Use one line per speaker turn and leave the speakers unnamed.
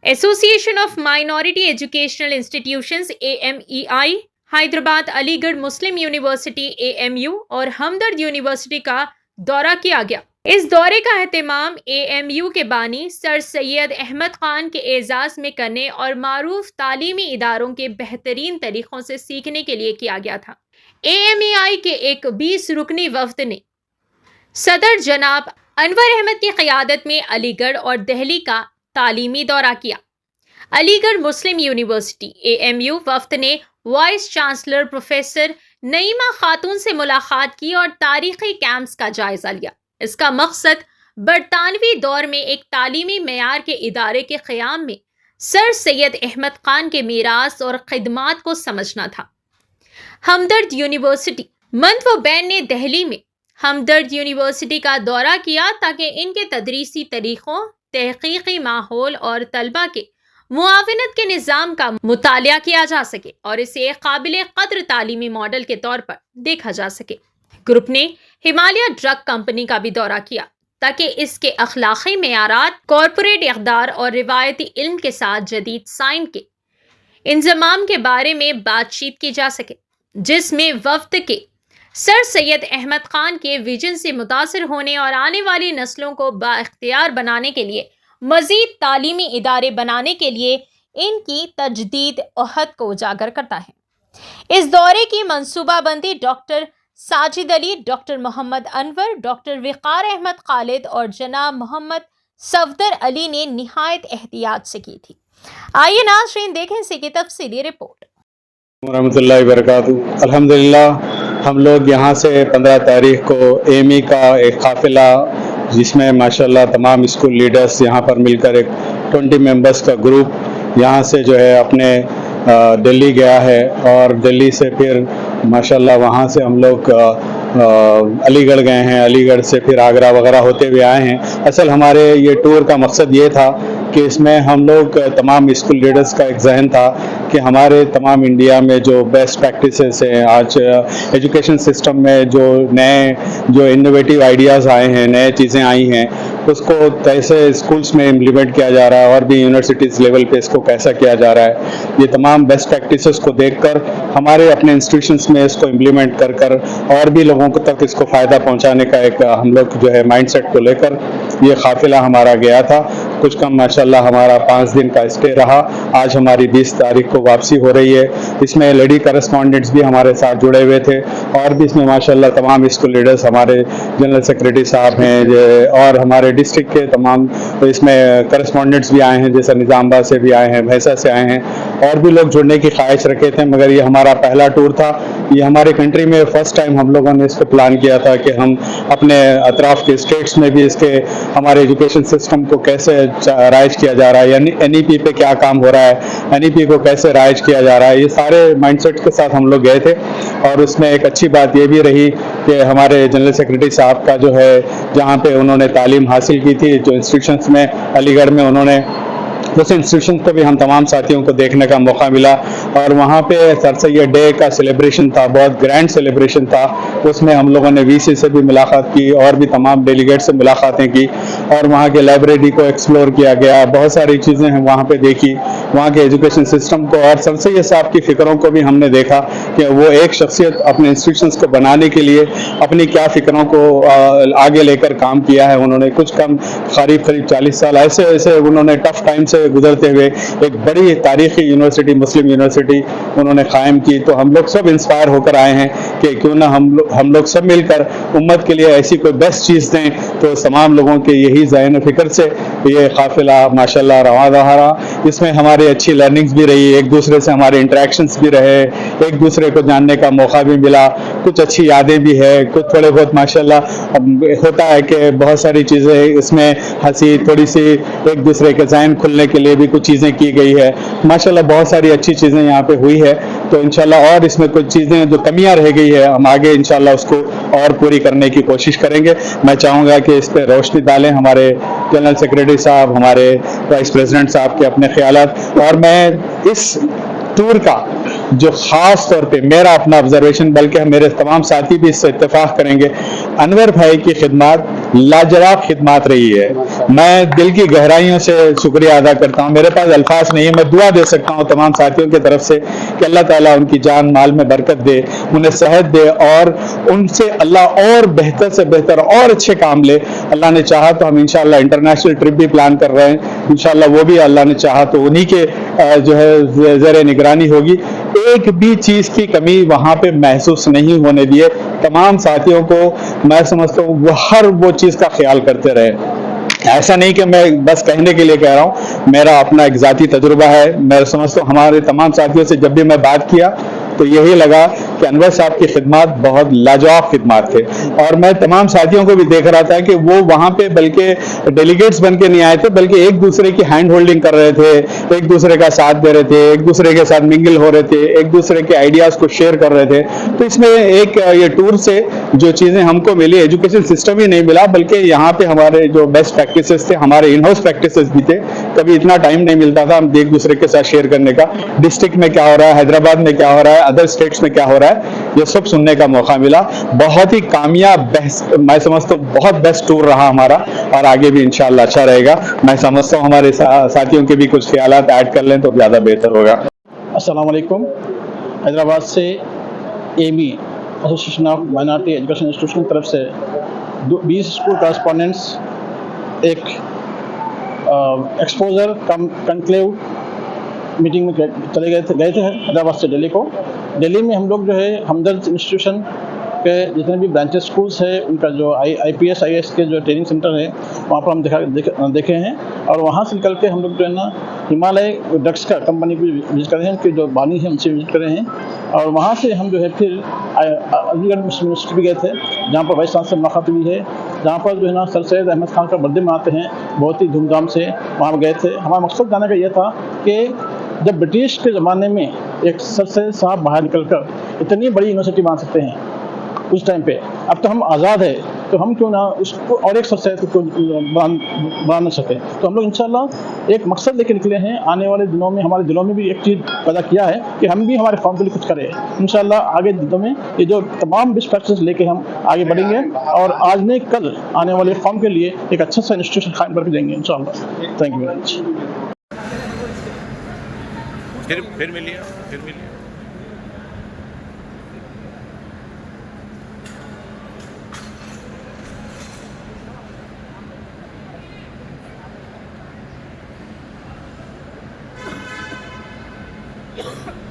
Association of Minority Educational Institutions AMEI, Hyderabad Aligarh Muslim university AMU और हमदर्द university का दौरा किया गया। इस दौरे का एहतमाम AMU के बानी सर सैयद अहमद खान के एजाज में करने और मारूफ तालीमी इदारों के बेहतरीन तरीक़ों से सीखने के लिए किया गया था। AMEI के एक 20 रुकनी वफ्द ने सदर जनाब अनवर अहमद की क़यादत में अलीगढ़ और दिल्ली का तालीमी दौरा किया। अलीगढ़ मुस्लिम यूनिवर्सिटी AMU वफ्द ने वाइस चांसलर प्रोफेसर नईमा खातून से मुलाकात की और तारीखी कैंप्स का जायजा लिया। इसका मकसद बरतानवी दौर में एक तालीमी मेयार के इदारे के क़याम में सर सैयद अहमद खान के मीरास और खिदमात को समझना था। हमदर्द यूनिवर्सिटी मंतव बैन ने दिल्ली में हमदर्द यूनिवर्सिटी का दौरा किया ताकि इनके तदरीसी तरीक़ों, तहक़ीक़ी माहौल और तलबा के मुआवनत के निज़ाम का मुतालिया किया जा सके और इसे एक काबिल क़द्र तालीमी मॉडल के तौर पर देखा जा सके। ग्रुप ने हिमालय ड्रग कंपनी का भी दौरा किया ताकि इसके अखलाक़ी मेयारात, कॉरपोरेट इक़दार और रिवायती इल्म के साथ जदीद साइंस के इंज़माम के बारे में बातचीत की जा सके, जिसमें वफ़द के सर सैयद अहमद खान के विजन से मुतासिर होने और आने वाली नस्लों को बाइख्तियार बनाने के लिए मज़ीद तालीमी इदारे बनाने के लिए इनकी तजदीद अहद को उजागर करता है। इस दौरे की मनसूबाबंदी doctor Sajid Ali, doctor Mohammad Anwar, doctor Waqar Ahmad Khalid और जनाब मोहम्मद सफदर अली ने निहायत एहतियात से की थी। आइए नाज़रीन देखें इसकी तफसीली रिपोर्ट।
रहमतुल्लाहि व बरकातुहू। अल्हम्दुलिल्लाह हम लोग यहाँ से 15 तारीख को AME का एक काफ़िला, जिसमें माशाल्लाह तमाम स्कूल लीडर्स यहाँ पर मिलकर एक 20 मेंबर्स का ग्रुप यहाँ से जो है अपने दिल्ली गया है और दिल्ली से फिर माशाल्लाह वहाँ से हम लोग अलीगढ़ गए हैं। अलीगढ़ से फिर आगरा वगैरह होते हुए आए हैं। असल हमारे ये टूर का मकसद ये था कि इसमें हम लोग तमाम स्कूल लीडर्स का एक जहन था कि हमारे तमाम इंडिया में जो बेस्ट प्रैक्टिसेस हैं, आज एजुकेशन सिस्टम में जो इनोवेटिव आइडियाज़ आए हैं, नए चीज़ें आई हैं, उसको कैसे स्कूल्स में इम्प्लीमेंट किया जा रहा है और भी यूनिवर्सिटीज़ लेवल पे इसको कैसा किया जा रहा है। ये तमाम बेस्ट प्रैक्टिसेस को देखकर हमारे अपने इंस्टीट्यूशंस में इसको इम्प्लीमेंट कर और भी लोगों को तक इसको फ़ायदा पहुंचाने का एक हम लोग जो है माइंडसेट को लेकर ये काफ़िला हमारा गया था। कुछ कम माशाल्लाह हमारा 5 दिन का स्टे रहा। आज हमारी 20 तारीख को वापसी हो रही है। इसमें लेडी करस्पॉन्डेंट्स भी हमारे साथ जुड़े हुए थे और भी इसमें माशाल्लाह तमाम स्कूल लीडर्स, हमारे जनरल सेक्रेटरी साहब हैं और हमारे डिस्ट्रिक्ट के तमाम इसमें करस्पॉन्डेंट्स भी आए हैं, जैसे निज़ामबाद से भी आए हैं, भैंसा से आए हैं और भी लोग जुड़ने की ख्वाहिश रखे थे। मगर ये हमारा पहला टूर था। ये हमारे कंट्री में फ़र्स्ट टाइम हम लोगों ने इसको प्लान किया था कि हम अपने अतराफ़ के स्टेट्स में भी इसके हमारे एजुकेशन सिस्टम को कैसे राइज किया जा रहा है, यानी NEP पे क्या काम हो रहा है, NEP को कैसे राइज किया जा रहा है, ये सारे माइंडसेट के साथ हम लोग गए थे। और उसमें एक अच्छी बात ये भी रही कि हमारे जनरल सेक्रेटरी साहब का जो है, जहाँ पे उन्होंने तालीम हासिल की थी, जो इंस्टीट्यूशंस में अलीगढ़ में, उन्होंने उस इंस्टीट्यूशन को भी हम तमाम साथियों को देखने का मौका मिला और वहाँ पे सर सैयद डे का सेलिब्रेशन था, बहुत ग्रैंड सेलिब्रेशन था। उसमें हम लोगों ने VC से भी मुलाकात की और भी तमाम डेलीगेट से मुलाकातें की और वहाँ के लाइब्रेरी को एक्सप्लोर किया गया। बहुत सारी चीज़ें हैं वहाँ पे देखी, वहाँ के एजुकेशन सिस्टम को, और सर सैयद साहब की फ़िक्रों को भी हमने देखा कि वो एक शख्सियत अपने इंस्टीट्यूशंस को बनाने के लिए अपनी क्या फ़िक्रों को आगे लेकर काम किया है। उन्होंने कुछ कम करीब 40 साल ऐसे उन्होंने टफ टाइम से गुजरते हुए एक बड़ी तारीखी यूनिवर्सिटी, मुस्लिम यूनिवर्सिटी उन्होंने कायम की। तो हम लोग सब इंस्पायर होकर आए हैं कि क्यों ना हम लोग सब मिलकर उम्मत के लिए ऐसी कोई बेस्ट चीज़ दें। तो तमाम लोगों के यही ज़हन फ़िक्र से ये काफ़िला माशाल्लाह रवा रहा। इसमें हमारी अच्छी लर्निंग्स भी रही, एक दूसरे से हमारे इंटरेक्शंस भी रहे, एक दूसरे को जानने का मौका भी मिला, कुछ अच्छी यादें भी है, कुछ थोड़े बहुत माशाल्लाह होता है कि बहुत सारी चीज़ें इसमें हंसी, थोड़ी सी एक दूसरे के ज़हन खुलने के लिए भी कुछ चीज़ें की गई है। माशाल्लाह बहुत सारी अच्छी चीज़ें यहाँ पे हुई है। तो इंशाल्लाह और इसमें कुछ चीज़ें जो कमियाँ रह गई है, हम आगे इंशाल्लाह उसको और पूरी करने की कोशिश करेंगे। मैं चाहूँगा कि इस पर रोशनी डालें हमारे जनरल सेक्रेटरी साहब, हमारे वाइस प्रेसिडेंट साहब के अपने ख्यालात। और मैं इस टूर का जो ख़ास तौर पे मेरा अपना ऑब्जर्वेशन, बल्कि मेरे तमाम साथी भी इससे इत्तेफाक करेंगे, अनवर भाई की खिदमत लाजवाब खिदमत रही है। मैं दिल की गहराइयों से शुक्रिया अदा करता हूँ। मेरे पास अल्फाज नहीं है, मैं दुआ दे सकता हूँ तमाम साथियों की तरफ से कि अल्लाह ताला उनकी जान माल में बरकत दे, उन्हें सेहत दे और उनसे अल्लाह और बेहतर से बेहतर और अच्छे काम ले। अल्लाह ने चाहा तो हम इंशाल्लाह इंटरनेशनल ट्रिप भी प्लान कर रहे हैं, इंशाल्लाह वो भी अल्लाह ने चाहा तो उन्हीं के जो है ज़र निगरानी होगी। एक भी चीज़ की कमी वहाँ पे महसूस नहीं होने दिए। तमाम साथियों को मैं समझता हूँ वो हर वो चीज़ का ख्याल करते रहे। ऐसा नहीं कि मैं बस कहने के लिए कह रहा हूँ, मेरा अपना एक ज़ाती तजुर्बा है। मैं समझता हूँ हमारे तमाम साथियों से जब भी मैं बात किया तो यही लगा कि अनवर साहब की खिदमत बहुत लाजवाब खिदमत थे। और मैं तमाम साथियों को भी देख रहा था कि वो वहाँ पे बल्कि डेलीगेट्स बन के नहीं आए थे, बल्कि एक दूसरे की हैंड होल्डिंग कर रहे थे, एक दूसरे का साथ दे रहे थे, एक दूसरे के साथ मिंगल हो रहे थे, एक दूसरे के आइडियाज़ को शेयर कर रहे थे। तो इसमें एक ये टूर से जो चीज़ें हमको मिली, एजुकेशन सिस्टम ही नहीं मिला, बल्कि यहाँ पे हमारे जो बेस्ट प्रैक्टिसेस थे, हमारे इन हाउस प्रैक्टिसेस भी थे। कभी इतना टाइम नहीं मिलता था हम एक दूसरे के साथ शेयर करने का। डिस्ट्रिक्ट में क्या हो रहा है, हैदराबाद में क्या हो रहा है, अदर स्टेट्स में क्या हो रहा है, ये सब सुनने का मौका मिला। बहुत ही कामयाब मैं समझता हूँ बहुत बेस्ट टूर रहा हमारा, और आगे भी इंशाल्लाह अच्छा रहेगा। मैं समझता हूँ हमारे साथियों के भी कुछ ख्यालात ऐड कर लें तो ज़्यादा बेहतर होगा।
अस्सलाम वालेकुम। हैदराबाद से एमी association of minority education institution की तरफ से 20 स्कूल कॉरेस्पॉन्डेंट्स एक एक्सपोजर कम कंक्लेव मीटिंग में चले गए थे हैदराबाद से दिल्ली को। दिल्ली में हम लोग जो है हमदर्द इंस्टीट्यूशन के जितने भी ब्रांचेस स्कूल्स है उनका जो IPS IAS के जो ट्रेनिंग सेंटर है वहाँ पर हम देखे हैं। और वहाँ से निकल के हम लोग जो है ना हिमालय ड्रग्स का कंपनी भी विजिट करे हैं, उनके जो बानी हैं उनसे विजिट करे हैं। और वहाँ से हम जो है फिर अलीगढ़ मुस्लिम यूनिवर्सिटी भी गए थे, जहाँ पर वाइस चांसलर मुलाकात हुई है, जहाँ पर जो है ना सर सैयद अहमद खान का बर्थडे मनाते हैं बहुत ही धूमधाम से। वहाँ पर गए थे। हमारा मकसद जाने का ये था कि जब ब्रिटिश के ज़माने में एक सर सैयद साहब बाहर निकल कर इतनी बड़ी यूनिवर्सिटी बना सकते हैं उस टाइम पे, अब तो हम आज़ाद है तो हम क्यों ना उसको और एक सर सैयद को बना न सकें। तो हम लोग इंशाल्लाह एक मकसद लेकर निकले हैं। आने वाले दिनों में हमारे दिलों में भी एक चीज़ पैदा किया है कि हम भी हमारे कौम के लिए कुछ करें। इंशाल्लाह आगे दिनों में ये जो तमाम बेस्ट प्रैक्टिस लेके हम आगे बढ़ेंगे और आज नहीं कल आने वाले कौम के लिए एक अच्छा सा इंस्टीट्यूशन कायम करके देंगे इंशाल्लाह। Thank you very much.
फिर मिलिए।
Yeah.